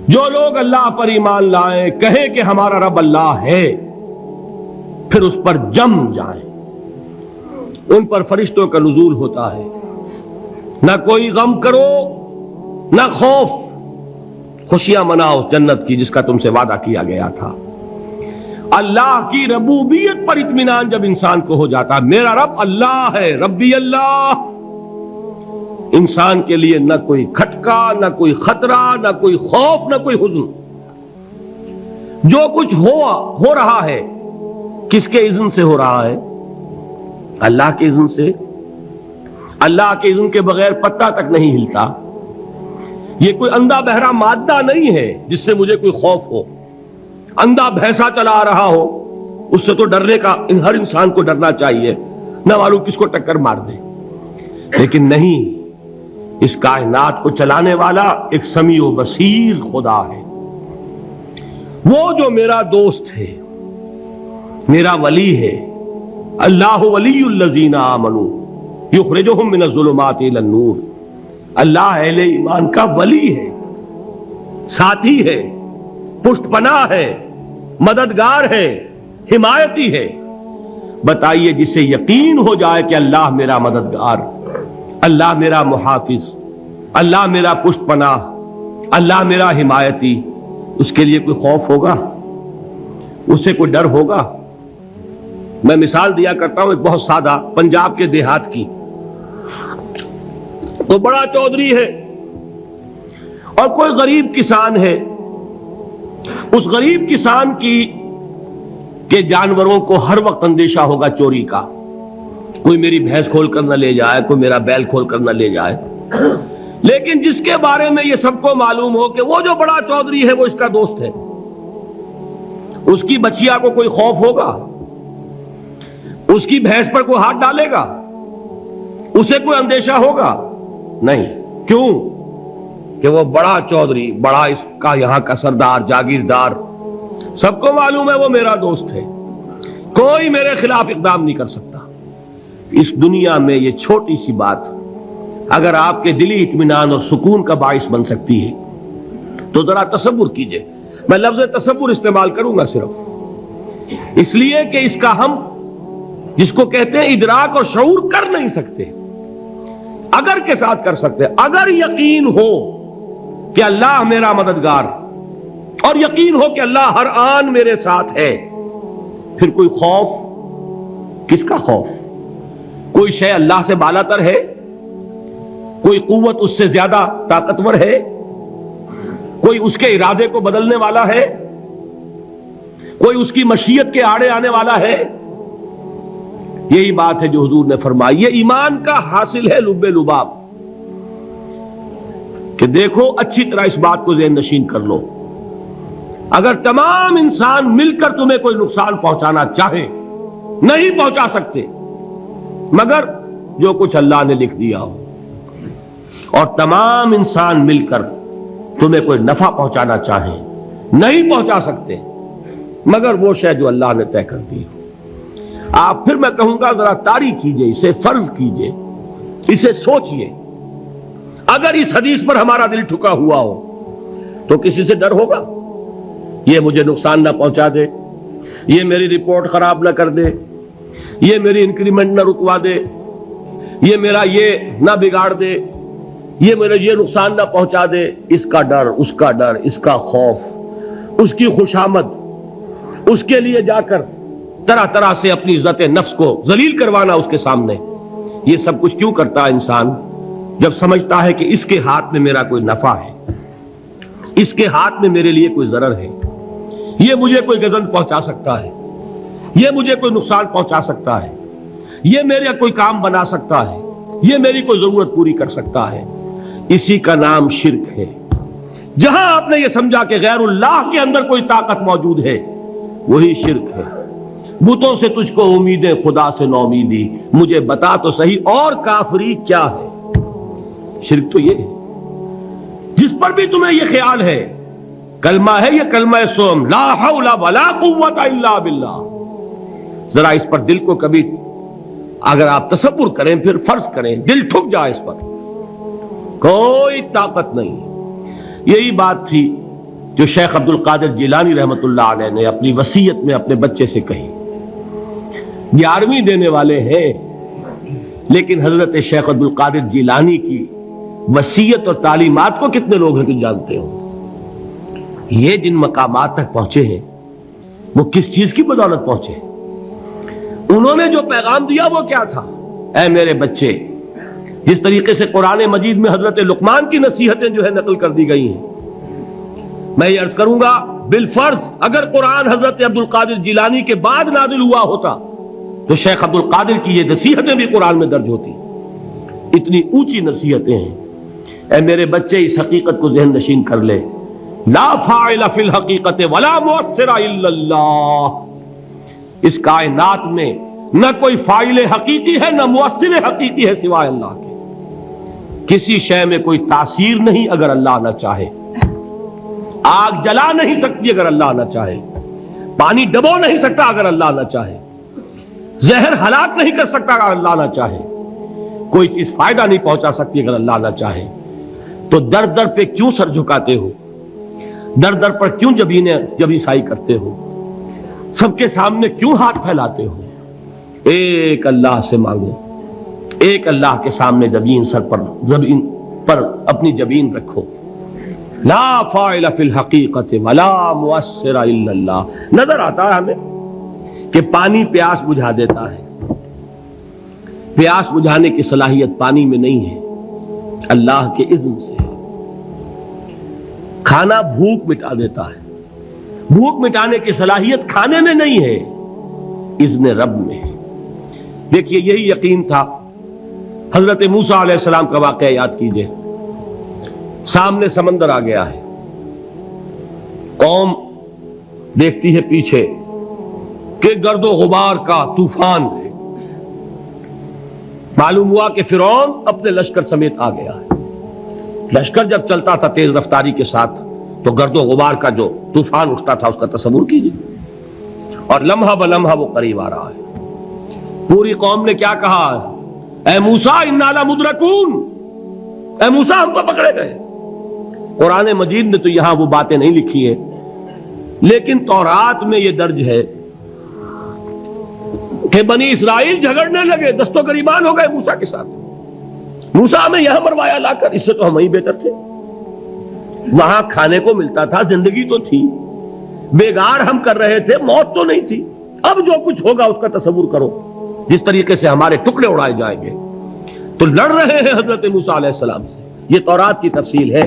جو لوگ اللہ پر ایمان لائیں، کہیں کہ ہمارا رب اللہ ہے، پھر اس پر جم جائیں، ان پر فرشتوں کا نزول ہوتا ہے، نہ کوئی غم کرو نہ خوف، خوشیاں مناؤ جنت کی جس کا تم سے وعدہ کیا گیا تھا۔ اللہ کی ربوبیت پر اطمینان جب انسان کو ہو جاتا، میرا رب اللہ ہے، ربی اللہ، انسان کے لیے نہ کوئی کھٹکا، نہ کوئی خطرہ، نہ کوئی خوف، نہ کوئی حزن۔ جو کچھ ہو رہا ہے کس کے اذن سے ہو رہا ہے؟ اللہ کے اذن سے۔ اللہ کے اذن کے بغیر پتہ تک نہیں ہلتا۔ یہ کوئی اندھا بہرا مادہ نہیں ہے جس سے مجھے کوئی خوف ہو۔ اندھا بھینسا چلا آ رہا ہو اس سے تو ڈرنے کا ہر انسان کو ڈرنا چاہیے، نہ معلوم کس کو ٹکر مار دے، لیکن نہیں، اس کائنات کو چلانے والا ایک سمیع و بصیر خدا ہے، وہ جو میرا دوست ہے، میرا ولی ہے۔ اللہ ولی الذین آمنوا یخرجہم من الظلمات الی النور۔ اللہ اہل ایمان کا ولی ہے، ساتھی ہے، پشت پناہ ہے، مددگار ہے، حمایتی ہے۔ بتائیے جسے یقین ہو جائے کہ اللہ میرا مددگار، اللہ میرا محافظ، اللہ میرا پشت پناہ، اللہ میرا حمایتی، اس کے لیے کوئی خوف ہوگا؟ اس سے کوئی ڈر ہوگا؟ میں مثال دیا کرتا ہوں ایک بہت سادہ، پنجاب کے دیہات کی۔ تو بڑا چودھری ہے اور کوئی غریب کسان ہے، اس غریب کسان کے جانوروں کو ہر وقت اندیشہ ہوگا چوری کا، کوئی میری بھینس کھول کر نہ لے جائے، کوئی میرا بیل کھول کر نہ لے جائے۔ لیکن جس کے بارے میں یہ سب کو معلوم ہو کہ وہ جو بڑا چودھری ہے وہ اس کا دوست ہے، اس کی بچیا کو کوئی خوف ہوگا؟ اس کی بھینس پر کوئی ہاتھ ڈالے گا؟ اسے کوئی اندیشہ ہوگا؟ نہیں۔ کیوں؟ کہ وہ بڑا چودھری، بڑا اس کا یہاں کا سردار، جاگیردار، سب کو معلوم ہے وہ میرا دوست ہے، کوئی میرے خلاف اقدام نہیں کر سکتا۔ اس دنیا میں یہ چھوٹی سی بات اگر آپ کے دلی اطمینان اور سکون کا باعث بن سکتی ہے تو ذرا تصور کیجئے۔ میں لفظ تصور استعمال کروں گا صرف اس لیے کہ اس کا ہم جس کو کہتے ہیں ادراک اور شعور کر نہیں سکتے، اگر کے ساتھ کر سکتے۔ اگر یقین ہو کہ اللہ میرا مددگار اور یقین ہو کہ اللہ ہر آن میرے ساتھ ہے، پھر کوئی خوف، کس کا خوف؟ کوئی شے اللہ سے بالا تر ہے؟ کوئی قوت اس سے زیادہ طاقتور ہے؟ کوئی اس کے ارادے کو بدلنے والا ہے؟ کوئی اس کی مشیت کے آڑے آنے والا ہے؟ یہی بات ہے جو حضور نے فرمائی، یہ ایمان کا حاصل ہے لب لباب، کہ دیکھو اچھی طرح اس بات کو ذہن نشین کر لو، اگر تمام انسان مل کر تمہیں کوئی نقصان پہنچانا چاہے نہیں پہنچا سکتے، مگر جو کچھ اللہ نے لکھ دیا ہو، اور تمام انسان مل کر تمہیں کوئی نفع پہنچانا چاہیں نہیں پہنچا سکتے، مگر وہ شے جو اللہ نے طے کر دی ہو۔ آپ پھر میں کہوں گا ذرا طاری کیجئے، اسے فرض کیجئے، اسے سوچئے، اگر اس حدیث پر ہمارا دل ٹھکا ہوا ہو تو کسی سے ڈر ہوگا؟ یہ مجھے نقصان نہ پہنچا دے، یہ میری رپورٹ خراب نہ کر دے، یہ میری انکریمنٹ نہ رکوا دے، یہ میرا یہ نہ بگاڑ دے، یہ میرا یہ نقصان نہ پہنچا دے۔ اس کا ڈر، اس کا ڈر، اس کا خوف، اس کی خوشامد، اس کے لیے جا کر طرح طرح سے اپنی عزت نفس کو ذلیل کروانا اس کے سامنے، یہ سب کچھ کیوں کرتا ہے انسان؟ جب سمجھتا ہے کہ اس کے ہاتھ میں میرا کوئی نفع ہے، اس کے ہاتھ میں میرے لیے کوئی ضرر ہے، یہ مجھے کوئی غضب پہنچا سکتا ہے، یہ مجھے کوئی نقصان پہنچا سکتا ہے، یہ میرا کوئی کام بنا سکتا ہے، یہ میری کوئی ضرورت پوری کر سکتا ہے، اسی کا نام شرک ہے۔ جہاں آپ نے یہ سمجھا کہ غیر اللہ کے اندر کوئی طاقت موجود ہے، وہی شرک ہے۔ بتوں سے تجھ کو امیدیں، خدا سے نومیدی، مجھے بتا تو صحیح اور کافری کیا ہے؟ شرک تو یہ ہے۔ جس پر بھی تمہیں یہ خیال ہے، کلمہ ہے یہ کلمہ سوم، لا حول ولا قوت الا باللہ، ذرا اس پر دل کو کبھی اگر آپ تصور کریں، پھر فرض کریں، دل ٹھک جائے اس پر، کوئی طاقت نہیں۔ یہی بات تھی جو شیخ عبد القادر جیلانی رحمۃ اللہ علیہ نے اپنی وصیت میں اپنے بچے سے کہی. 11ویں دینے والے ہیں، لیکن حضرت شیخ عبد القادر جیلانی کی وصیت اور تعلیمات کو کتنے لوگ ہیں کہ جانتے ہو؟ یہ جن مقامات تک پہنچے ہیں وہ کس چیز کی بدولت پہنچے؟ انہوں نے جو پیغام دیا وہ کیا تھا؟ اے میرے بچے، جس طریقے سے قرآن مجید میں حضرت لقمان کی نصیحتیں جو ہے نقل کر دی گئی ہیں، میں یہ عرض کروں گا بالفرض اگر قرآن حضرت عبد القادر جیلانی کے بعد نازل ہوا ہوتا تو شیخ عبد القادر کی یہ نصیحتیں بھی قرآن میں درج ہوتی. اتنی اونچی نصیحتیں ہیں. اے میرے بچے، اس حقیقت کو ذہن نشین کر لے، لا فاعل فی الحقیقت ولا مؤثر الا اللہ. اس کائنات میں نہ کوئی فاعل حقیقی ہے نہ مؤثر حقیقی ہے سوائے اللہ کے. کسی شے میں کوئی تاثیر نہیں اگر اللہ نہ چاہے. آگ جلا نہیں سکتی اگر اللہ نہ چاہے. پانی ڈبو نہیں سکتا اگر اللہ نہ چاہے. زہر ہلاک نہیں کر سکتا اگر اللہ نہ چاہے. کوئی چیز فائدہ نہیں پہنچا سکتی اگر اللہ نہ چاہے. تو در در پہ کیوں سر جھکاتے ہو؟ در در پر کیوں جبیں سائی کرتے ہو؟ سب کے سامنے کیوں ہاتھ پھیلاتے ہو؟ ایک اللہ سے مانگو، ایک اللہ کے سامنے زمین پر اپنی جبین رکھو. لا فاعل فی الحقیقت ولا مؤثر الا اللہ. نظر آتا ہے ہمیں کہ پانی پیاس بجھا دیتا ہے. پیاس بجھانے کی صلاحیت پانی میں نہیں ہے، اللہ کے اذن سے. کھانا بھوک مٹا دیتا ہے، بھوک مٹانے کی صلاحیت کھانے میں نہیں ہے، اذن رب میں ہے. دیکھیے یہی یقین تھا. حضرت موسیٰ علیہ السلام کا واقعہ یاد کیجئے. سامنے سمندر آ گیا ہے، قوم دیکھتی ہے پیچھے کہ گرد و غبار کا طوفان ہے. معلوم ہوا کہ فرعون اپنے لشکر سمیت آ گیا ہے. لشکر جب چلتا تھا تیز رفتاری کے ساتھ تو گرد و غبار کا جو طوفان اٹھتا تھا اس کا تصور کیجئے. اور لمحہ بلمحہ وہ قریب آ رہا ہے. پوری قوم نے کیا کہا؟ اے موسیٰ انا لمدرکون، اے موسیٰ ہم کو پکڑے گئے. قرآن مجید نے تو یہاں وہ باتیں نہیں لکھی ہیں، لیکن تورات میں یہ درج ہے کہ بنی اسرائیل جھگڑنے لگے، دست و گریبان ہو گئے موسیٰ کے ساتھ. موسیٰ ہمیں یہاں مروایا لا کر، اس سے تو ہم ہی بہتر تھے. وہاں کھانے کو ملتا تھا، زندگی تو تھی، بیگار ہم کر رہے تھے، موت تو نہیں تھی. اب جو کچھ ہوگا اس کا تصور کرو، جس طریقے سے ہمارے ٹکڑے اڑائے جائیں گے. تو لڑ رہے ہیں حضرت موسیٰ علیہ السلام سے. یہ تورات کی تفصیل ہے.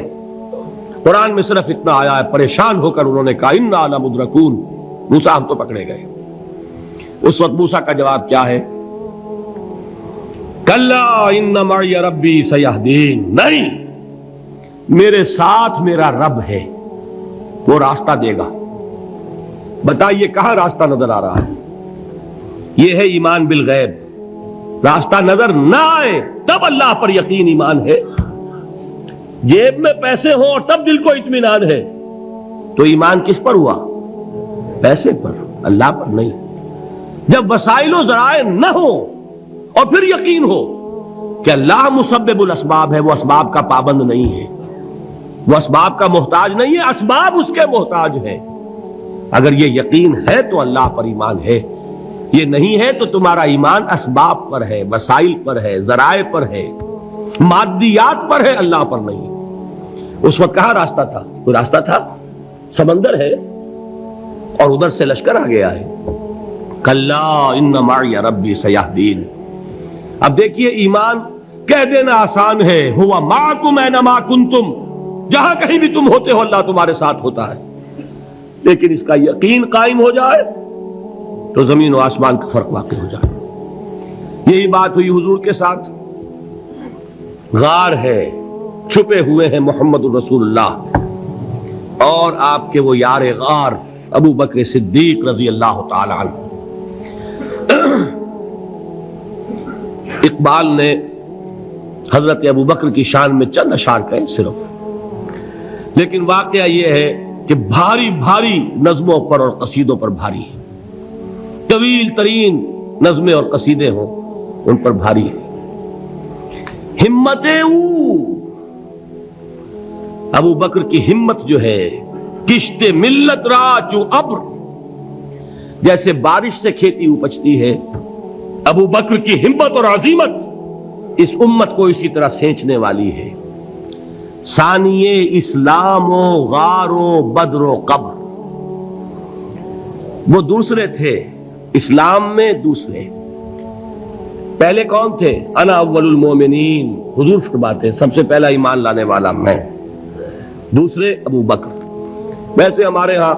قرآن میں صرف اتنا آیا ہے، پریشان ہو کر انہوں نے کہا انا لمدرکون، موسیٰ ہم تو پکڑے گئے. اس وقت موسیٰ کا جواب کیا ہے؟ کلا ان معی ربی سیہدین. نہیں، میرے ساتھ میرا رب ہے، وہ راستہ دے گا. بتائیے کہاں راستہ نظر آ رہا ہے؟ یہ ہے ایمان بالغیب. راستہ نظر نہ آئے تب اللہ پر یقین ایمان ہے. جیب میں پیسے ہوں اور تب دل کو اطمینان ہے تو ایمان کس پر ہوا؟ پیسے پر، اللہ پر نہیں. جب وسائل و ذرائع نہ ہو اور پھر یقین ہو کہ اللہ مسبب الاسباب ہے، وہ اسباب کا پابند نہیں ہے، وہ اسباب کا محتاج نہیں ہے، اسباب اس کے محتاج ہے. اگر یہ یقین ہے تو اللہ پر ایمان ہے. یہ نہیں ہے تو تمہارا ایمان اسباب پر ہے، وسائل پر ہے، ذرائع پر ہے، مادیات پر ہے، اللہ پر نہیں. اس وقت کہاں راستہ تھا؟ کوئی راستہ تھا؟ سمندر ہے اور ادھر سے لشکر آ گیا ہے. کلا ان معی ربی سیہدین. اب دیکھیے ایمان کہہ دینا آسان ہے، ہوا معکم اینما کنتم، جہاں کہیں بھی تم ہوتے ہو اللہ تمہارے ساتھ ہوتا ہے. لیکن اس کا یقین قائم ہو جائے تو زمین و آسمان کا فرق واقع ہو جائے. یہی بات ہوئی حضور کے ساتھ. غار ہے، چھپے ہوئے ہیں محمد الرسول اللہ اور آپ کے وہ یار غار ابو بکر صدیق رضی اللہ تعالی عنہ. اقبال نے حضرت ابو بکر کی شان میں چند اشعار کہے صرف، لیکن واقعہ یہ ہے کہ بھاری بھاری نظموں پر اور قصیدوں پر بھاری ہے. طویل ترین نظمیں اور قصیدے ہوں ان پر بھاری ہے. ہمت ابو بکر کی ہمت جو ہے کشت ملت را چو ابر، جیسے بارش سے کھیتی اپجتی ہے، ابو بکر کی ہمت اور عزیمت اس امت کو اسی طرح سینچنے والی ہے۔ ثانیے اسلام و غار و بدر و قبر، وہ دوسرے تھے اسلام میں، دوسرے پہلے کون تھے؟ انا اول المومنین، حضور فرماتے ہیں سب سے پہلا ایمان لانے والا میں، دوسرے ابو بکر۔ ویسے ہمارے ہاں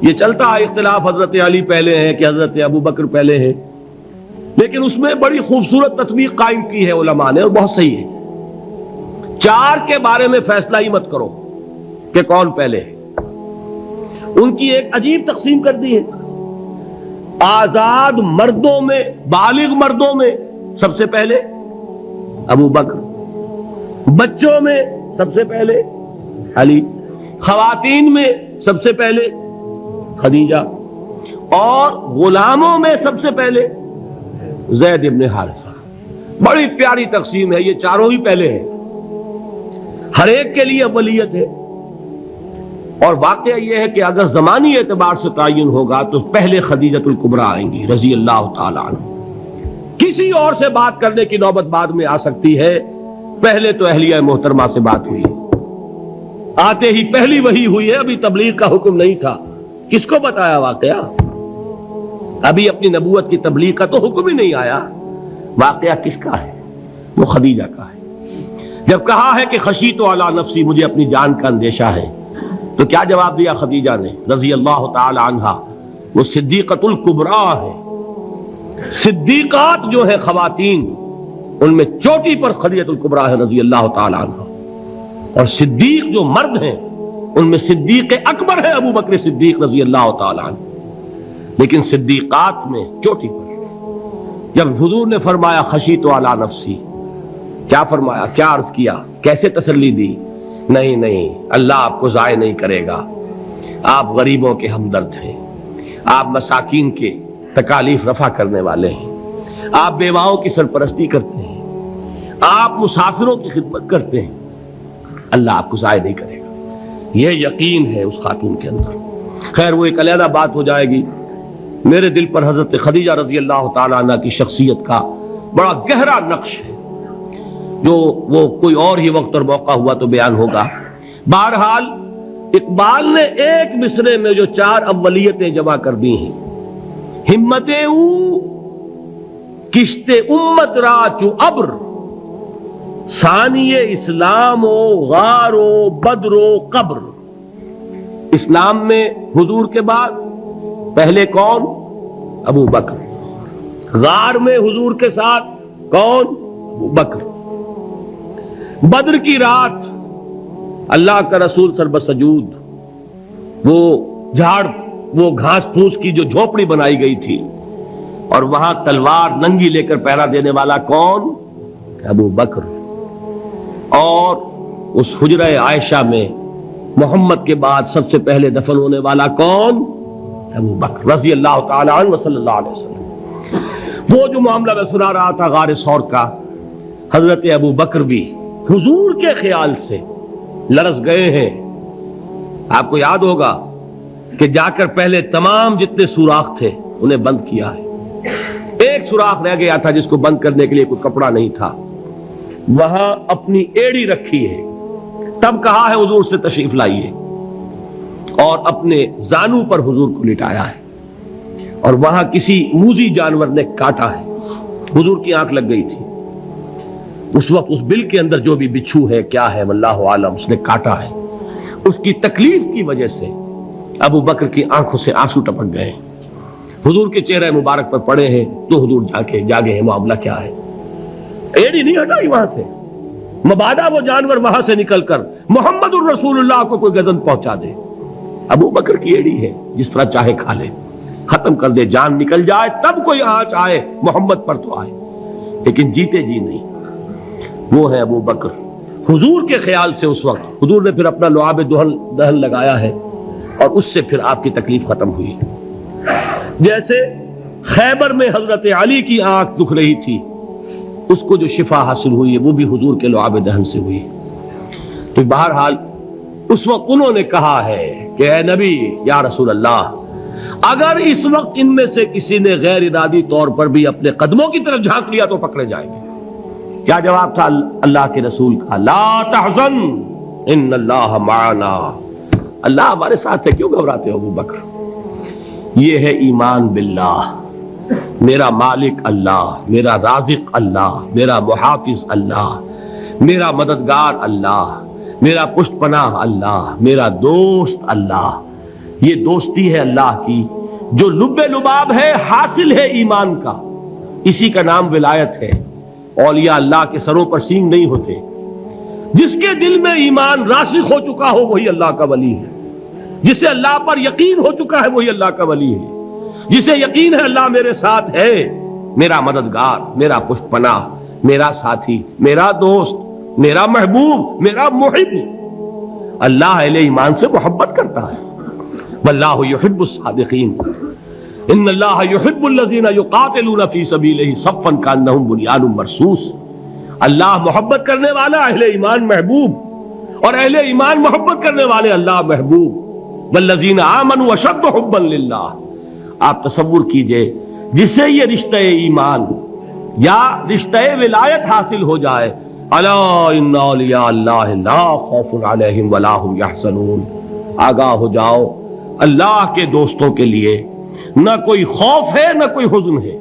یہ چلتا ہے اختلاف، حضرت علی پہلے ہیں کہ حضرت ابو بکر پہلے ہیں، لیکن اس میں بڑی خوبصورت تطبیق قائم کی ہے علماء نے، اور بہت صحیح ہے۔ چار کے بارے میں فیصلہ ہی مت کرو کہ کون پہلے ہے، ان کی ایک عجیب تقسیم کر دی ہے۔ آزاد مردوں میں، بالغ مردوں میں سب سے پہلے ابو بکر، بچوں میں سب سے پہلے علی، خواتین میں سب سے پہلے خدیجہ، اور غلاموں میں سب سے پہلے زید ابن حارثہ۔ بڑی پیاری تقسیم ہے، یہ چاروں ہی پہلے ہیں، ہر ایک کے لیے اولیت ہے۔ اور واقعہ یہ ہے کہ اگر زمانی اعتبار سے تعین ہوگا تو پہلے خدیجۃ الکبریٰ آئیں گی رضی اللہ تعالی عنہ، کسی اور سے بات کرنے کی نوبت بعد میں آ سکتی ہے، پہلے تو اہلیہ محترمہ سے بات ہوئی، آتے ہی پہلی وحی ہوئی ہے، ابھی تبلیغ کا حکم نہیں تھا۔ کس کو بتایا واقعہ؟ ابھی اپنی نبوت کی تبلیغ کا تو حکم ہی نہیں آیا، واقعہ کس کا ہے؟ وہ خدیجہ کا ہے۔ جب کہا ہے کہ خشیت علی نفسی، مجھے اپنی جان کا اندیشہ ہے، تو کیا جواب دیا خدیجہ نے رضی اللہ تعالی عنہا؟ وہ صدیقۃ الکبریٰ ہے، صدیقات جو ہے خواتین، ان میں چوٹی پر خدیجۃ الکبریٰ ہے رضی اللہ تعالی عنہا، اور صدیق جو مرد ہیں ان میں صدیق اکبر ہے ابو بکر صدیق رضی اللہ تعالی عنہ، لیکن صدیقات میں چوٹی پر۔ جب حضور نے فرمایا خشیت علی نفسی، کیا فرمایا، کیا عرض کیا، کیسے تسلی دی؟ نہیں نہیں، اللہ آپ کو ضائع نہیں کرے گا، آپ غریبوں کے ہمدرد ہیں، آپ مساکین کے تکالیف رفع کرنے والے ہیں، آپ بیواؤں کی سرپرستی کرتے ہیں، آپ مسافروں کی خدمت کرتے ہیں، اللہ آپ کو ضائع نہیں کرے گا۔ یہ یقین ہے اس خاتون کے اندر۔ خیر وہ ایک علیحدہ بات ہو جائے گی۔ میرے دل پر حضرت خدیجہ رضی اللہ تعالی عنہ کی شخصیت کا بڑا گہرا نقش ہے، جو وہ کوئی اور ہی وقت اور موقع ہوا تو بیان ہوگا۔ بہرحال اقبال نے ایک مصرے میں جو چار اولیتیں جمع کر دی ہیں، ہمتیں او کشت امت را چو ابر، ثانی اسلام و غار و بدر و قبر۔ اسلام میں حضور کے بعد پہلے کون؟ ابو بکر۔ غار میں حضور کے ساتھ کون؟ ابو بکر۔ بدر کی رات اللہ کا رسول سر بسجود، وہ جھاڑ، وہ گھاس پھوس کی جو جھوپڑی بنائی گئی تھی، اور وہاں تلوار ننگی لے کر پہرا دینے والا کون؟ ابو بکر۔ اور اس حجرہ عائشہ میں محمد کے بعد سب سے پہلے دفن ہونے والا کون؟ ابو بکر رضی اللہ تعالی عنہ صلی اللہ علیہ وسلم۔ وہ جو معاملہ میں سنا رہا تھا غار ثور کا، حضرت ابو بکر بھی حضور کے خیال سے لرز گئے ہیں۔ آپ کو یاد ہوگا کہ جا کر پہلے تمام جتنے سوراخ تھے انہیں بند کیا ہے، ایک سوراخ رہ گیا تھا جس کو بند کرنے کے لیے کوئی کپڑا نہیں تھا، وہاں اپنی ایڑی رکھی ہے، تب کہا ہے حضور سے تشریف لائیے، اور اپنے زانو پر حضور کو لٹایا ہے، اور وہاں کسی موذی جانور نے کاٹا ہے، حضور کی آنکھ لگ گئی تھی اس وقت، اس بل کے اندر جو بھی بچھو ہے کیا ہے واللہ عالم، اس نے کاٹا ہے، اس کی تکلیف کی وجہ سے ابو بکر کی آنکھوں سے آنسو ٹپک گئے، حضور کے چہرے مبارک پر پڑے ہیں، تو حضور جاگے ہیں، معاملہ کیا ہے؟ ایڑی نہیں ہٹائی وہاں سے، مبادا وہ جانور وہاں سے نکل کر محمد الرسول اللہ کو کوئی گزن پہنچا دے، ابو بکر کی ایڑی ہے، جس طرح چاہے کھا لے، ختم کر دے، جان نکل جائے تب کوئی آنچ آئے، محمد پر تو آئے، لیکن جیتے جی نہیں۔ وہ ہے ابو بکر۔ حضور کے خیال سے اس وقت حضور نے پھر اپنا لعاب دہن لگایا ہے، اور اس سے پھر آپ کی تکلیف ختم ہوئی۔ جیسے خیبر میں حضرت علی کی آنکھ دکھ رہی تھی، اس کو جو شفا حاصل ہوئی ہے وہ بھی حضور کے لعاب دہن سے ہوئی۔ تو بہرحال اس وقت انہوں نے کہا ہے کہ اے نبی یا رسول اللہ، اگر اس وقت ان میں سے کسی نے غیر ارادی طور پر بھی اپنے قدموں کی طرف جھانک لیا تو پکڑے جائیں گے۔ کیا جواب تھا اللہ کے رسول کا؟ لا تحزن ان اللہ معنا، اللہ ہمارے ساتھ ہے، کیوں گھبراتے ہو ابو بکر؟ یہ ہے ایمان باللہ، میرا مالک اللہ، میرا رازق اللہ، میرا محافظ اللہ، میرا مددگار اللہ، میرا پشت پناہ اللہ، میرا دوست اللہ۔ یہ دوستی ہے اللہ کی جو لب لباب ہے، حاصل ہے ایمان کا، اسی کا نام ولایت ہے۔ اولیاء اللہ کے سروں پر سینگ نہیں ہوتے، جس کے دل میں ایمان راسخ ہو چکا ہو وہی اللہ کا ولی ہے، جسے اللہ پر یقین ہو چکا ہے وہی اللہ کا ولی ہے، جسے یقین ہے اللہ میرے ساتھ ہے، میرا مددگار، میرا پشت پناہ، میرا ساتھی، میرا دوست، میرا محبوب، میرا محب۔ اللہ اہل ایمان سے محبت کرتا ہے۔ واللہ یحب الصادقین، ان اللہ یحب الذین یقاتلون فی سبیلہ صفا کانہم بنیان مرصوص۔ اللہ محبت کرنے والا، اہل ایمان محبوب، اور اہل ایمان محبت کرنے والے اللہ محبوب۔ والذین آمنوا اشد حبا للہ۔ آپ تصور کیجئے جسے یہ رشتہ ایمان یا رشتہ ولایت حاصل ہو جائے، الا ان اولیاء اللہ لا خوف علیہم ولا هم یحزنون، آگاہ ہو جاؤ، اللہ کے دوستوں کے لیے نہ کوئی خوف ہے نہ کوئی حزن ہے۔